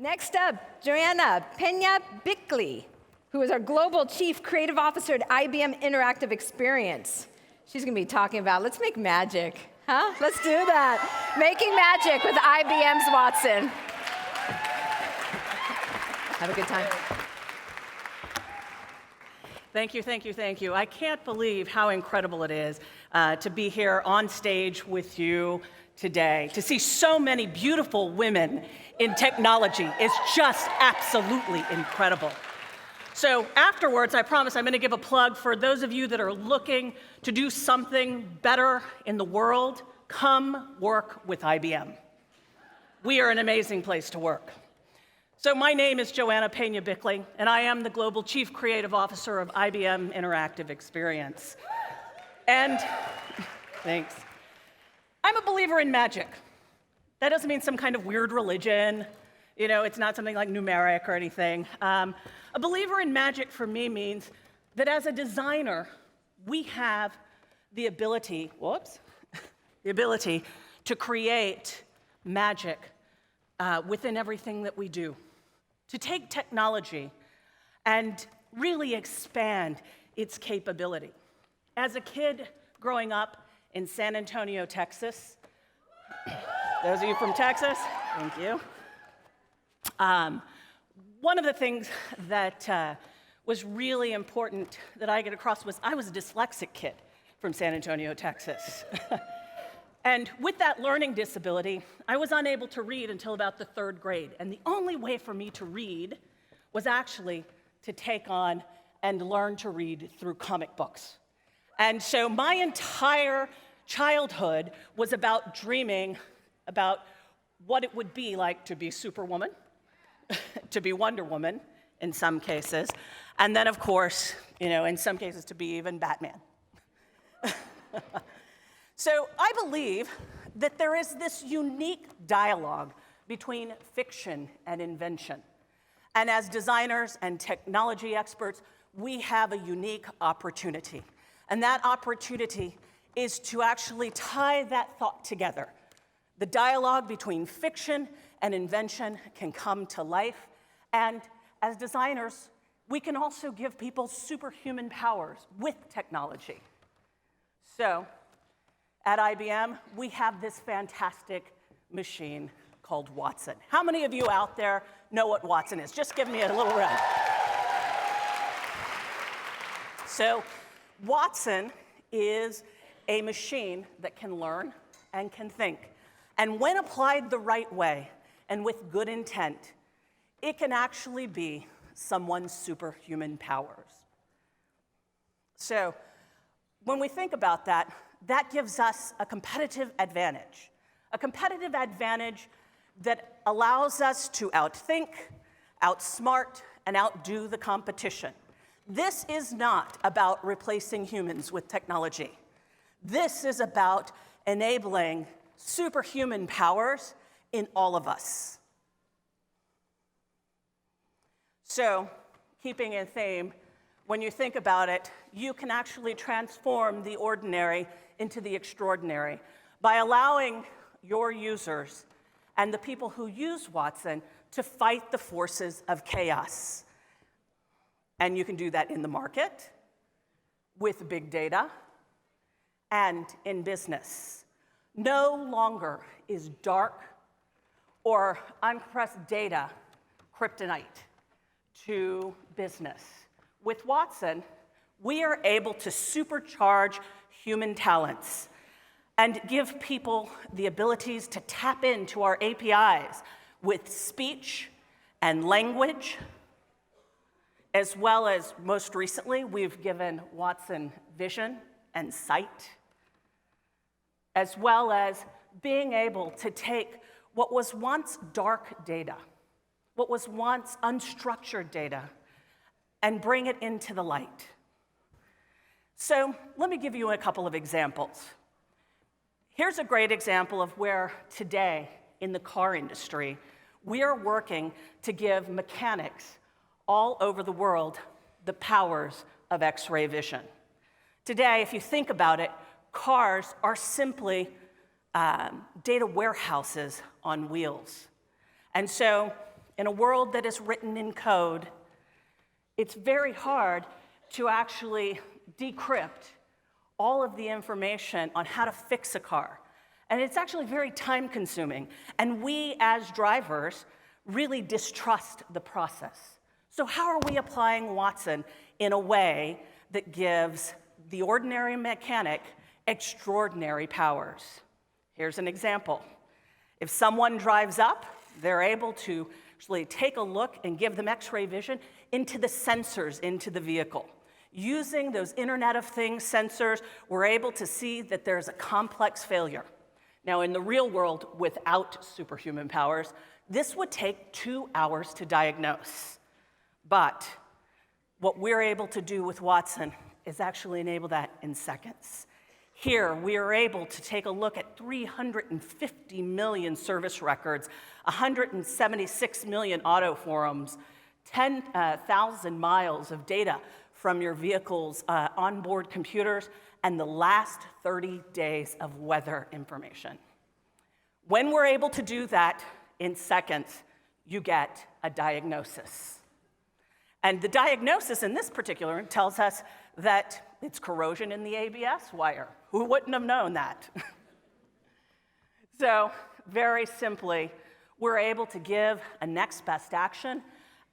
Next up, Joanna Bickley, who is our Global Chief Creative Officer at IBM Interactive Experience. She's gonna be talking about, let's make magic, huh? Let's do that. Making magic with IBM's Watson. Have a good time. Thank you, thank you, thank you. I can't believe how incredible it is to be here on stage with you today. To see so many beautiful women in technology is just absolutely incredible. So afterwards, I promise I'm going to give a plug for those of you that are looking to do something better in the world. Come work with IBM. We are an amazing place to work. So my name is Joanna Bickley, and I am the Global Chief Creative Officer of IBM Interactive Experience. And thanks. I'm a believer in magic. That doesn't mean some kind of weird religion. You know, it's not something like numeric or anything. A believer in magic for me means that as a designer, we have the ability, the ability to create magic within everything that we do. To take technology and really expand its capability. As a kid growing up in San Antonio, Texas, those of you from Texas, thank you. One of the things that was really important that I get across was I was a dyslexic kid from San Antonio, Texas. And with that learning disability, I was unable to read until about the 3rd grade. And the only way for me to read was actually to take on and learn to read through comic books. And so my entire childhood was about dreaming about what it would be like to be Superwoman, to be Wonder Woman in some cases, and then of course, you know, in some cases to be even Batman. So I believe that there is this unique dialogue between fiction and invention. And as designers and technology experts, we have a unique opportunity. And that opportunity is to actually tie that thought together. The dialogue between fiction and invention can come to life. And as designers, we can also give people superhuman powers with technology. So, at IBM, we have this fantastic machine called Watson. How many of you out there know what Watson is? Just give me a little round. So, Watson is a machine that can learn and can think. And when applied the right way and with good intent, it can actually be someone's superhuman powers. So, when we think about that, that gives us a competitive advantage that allows us to outthink, outsmart, and outdo the competition. This is not about replacing humans with technology. This is about enabling superhuman powers in all of us. So, keeping in theme, when you think about it, you can actually transform the ordinary into the extraordinary by allowing your users and the people who use Watson to fight the forces of chaos. And you can do that in the market, with big data, and in business. No longer is dark or uncompressed data kryptonite to business. With Watson, we are able to supercharge human talents and give people the abilities to tap into our APIs with speech and language, as well as, most recently, we've given Watson vision and sight, as well as being able to take what was once dark data, what was once unstructured data, and bring it into the light. So let me give you a couple of examples. Here's a great example of where today in the car industry, we are working to give mechanics all over the world the powers of X-ray vision. Today, if you think about it, cars are simply data warehouses on wheels. And so in a world that is written in code, it's very hard to actually decrypt all of the information on how to fix a car. And it's actually very time-consuming. And we, as drivers, really distrust the process. So how are we applying Watson in a way that gives the ordinary mechanic extraordinary powers? Here's an example. If someone drives up, they're able to actually take a look and give them X-ray vision into the sensors into the vehicle. Using those Internet of Things sensors, we're able to see that there's a complex failure. Now, in the real world, without superhuman powers, this would take 2 hours to diagnose. But what we're able to do with Watson is actually enable that in seconds. Here, we are able to take a look at 350 million service records, 176 million auto forums, 10,000 miles of data from your vehicle's onboard computers, and the last 30 days of weather information. When we're able to do that in seconds, you get a diagnosis. And the diagnosis in this particular tells us that it's corrosion in the ABS wire. Who wouldn't have known that? So, very simply, we're able to give a next best action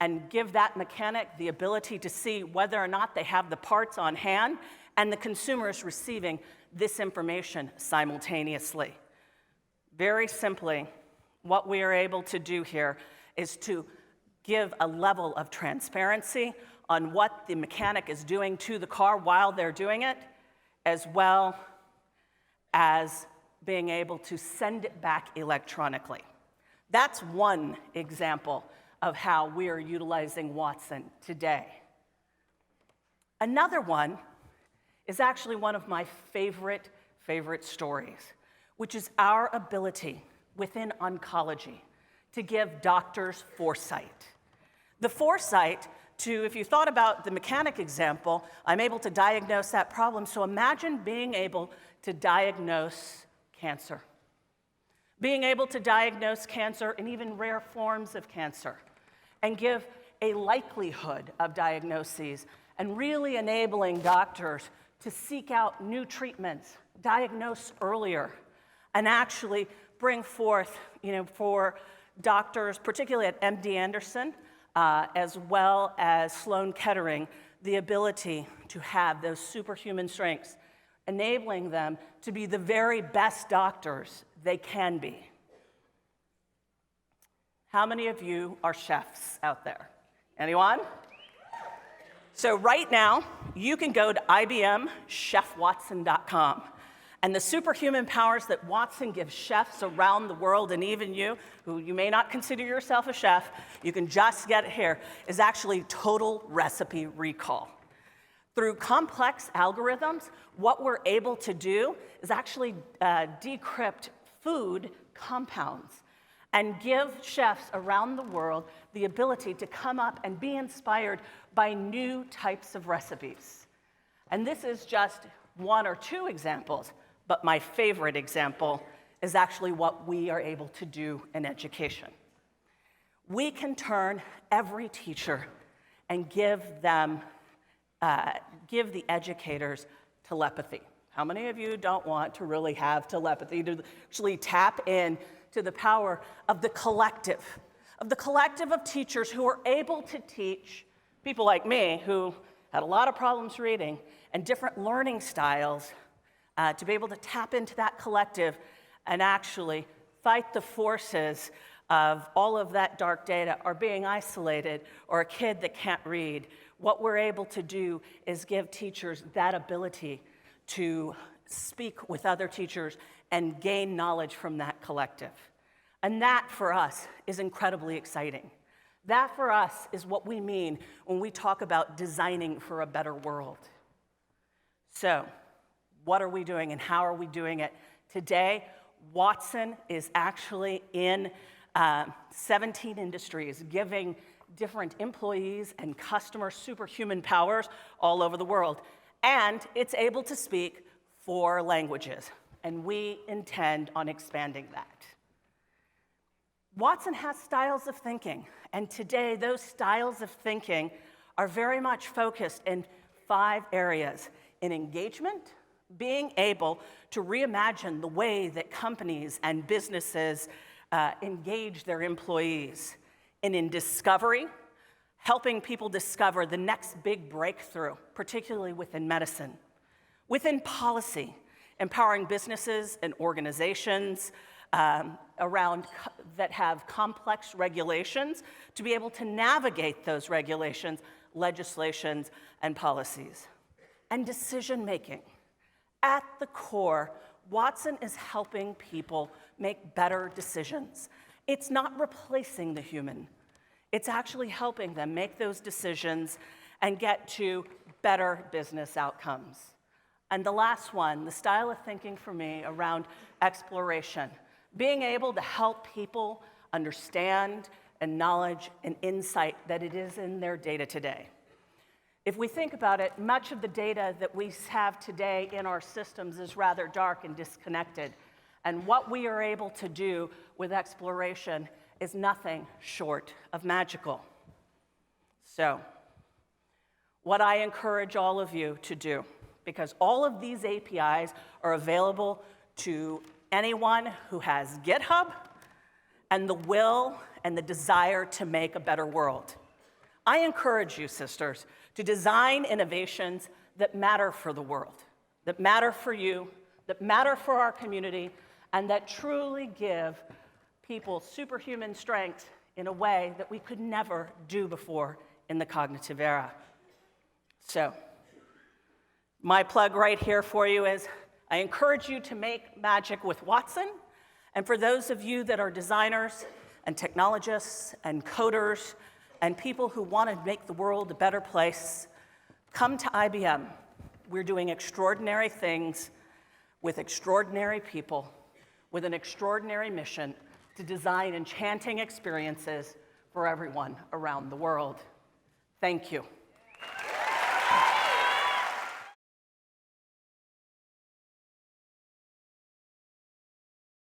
and give that mechanic the ability to see whether or not they have the parts on hand, and the consumer is receiving this information simultaneously. Very simply, what we are able to do here is to give a level of transparency on what the mechanic is doing to the car while they're doing it, as well as being able to send it back electronically. That's one example of how we are utilizing Watson today. Another one is actually one of my favorite stories, which is our ability within oncology to give doctors foresight. The foresight to, if you thought about the mechanic example, I'm able to diagnose that problem. So imagine being able to diagnose cancer. Being able to diagnose cancer and even rare forms of cancer, and give a likelihood of diagnoses, and really enabling doctors to seek out new treatments, diagnose earlier, and actually bring forth, for doctors, particularly at MD Anderson, as well as Sloan Kettering, the ability to have those superhuman strengths, enabling them to be the very best doctors they can be. How many of you are chefs out there? Anyone? So right now, you can go to IBM chefwatson.com. And the superhuman powers that Watson gives chefs around the world, and even you, who you may not consider yourself a chef, you can just get it here, is actually total recipe recall. Through complex algorithms, what we're able to do is actually decrypt food compounds and give chefs around the world the ability to come up and be inspired by new types of recipes. And this is just one or two examples, but my favorite example is actually what we are able to do in education. We can turn every teacher and give the educators telepathy. How many of you don't want to really have telepathy, to actually tap in to the power of the collective of teachers who are able to teach people like me who had a lot of problems reading and different learning styles, to be able to tap into that collective and actually fight the forces of all of that dark data, or being isolated, or a kid that can't read. What we're able to do is give teachers that ability to speak with other teachers and gain knowledge from that collective. And that, for us, is incredibly exciting. That, for us, is what we mean when we talk about designing for a better world. So, what are we doing and how are we doing it? Today, Watson is actually in 17 industries, giving different employees and customers superhuman powers all over the world. And it's able to speak 4 languages, and we intend on expanding that. Watson has styles of thinking, and today those styles of thinking are very much focused in 5 areas: in engagement, being able to reimagine the way that companies and businesses engage their employees; and in discovery, helping people discover the next big breakthrough, particularly within medicine; within policy, empowering businesses and organizations that have complex regulations to be able to navigate those regulations, legislations, and policies; and decision making. At the core, Watson is helping people make better decisions. It's not replacing the human. It's actually helping them make those decisions and get to better business outcomes. And the last one, the style of thinking for me around exploration, being able to help people understand and knowledge and insight that it is in their data today. If we think about it, much of the data that we have today in our systems is rather dark and disconnected. And what we are able to do with exploration is nothing short of magical. So, what I encourage all of you to do, because all of these APIs are available to anyone who has GitHub and the will and the desire to make a better world. I encourage you, sisters, to design innovations that matter for the world, that matter for you, that matter for our community, and that truly give people superhuman strength in a way that we could never do before in the cognitive era. So, my plug right here for you is I encourage you to make magic with Watson. And for those of you that are designers and technologists and coders and people who want to make the world a better place, come to IBM. We're doing extraordinary things with extraordinary people, with an extraordinary mission to design enchanting experiences for everyone around the world. Thank you.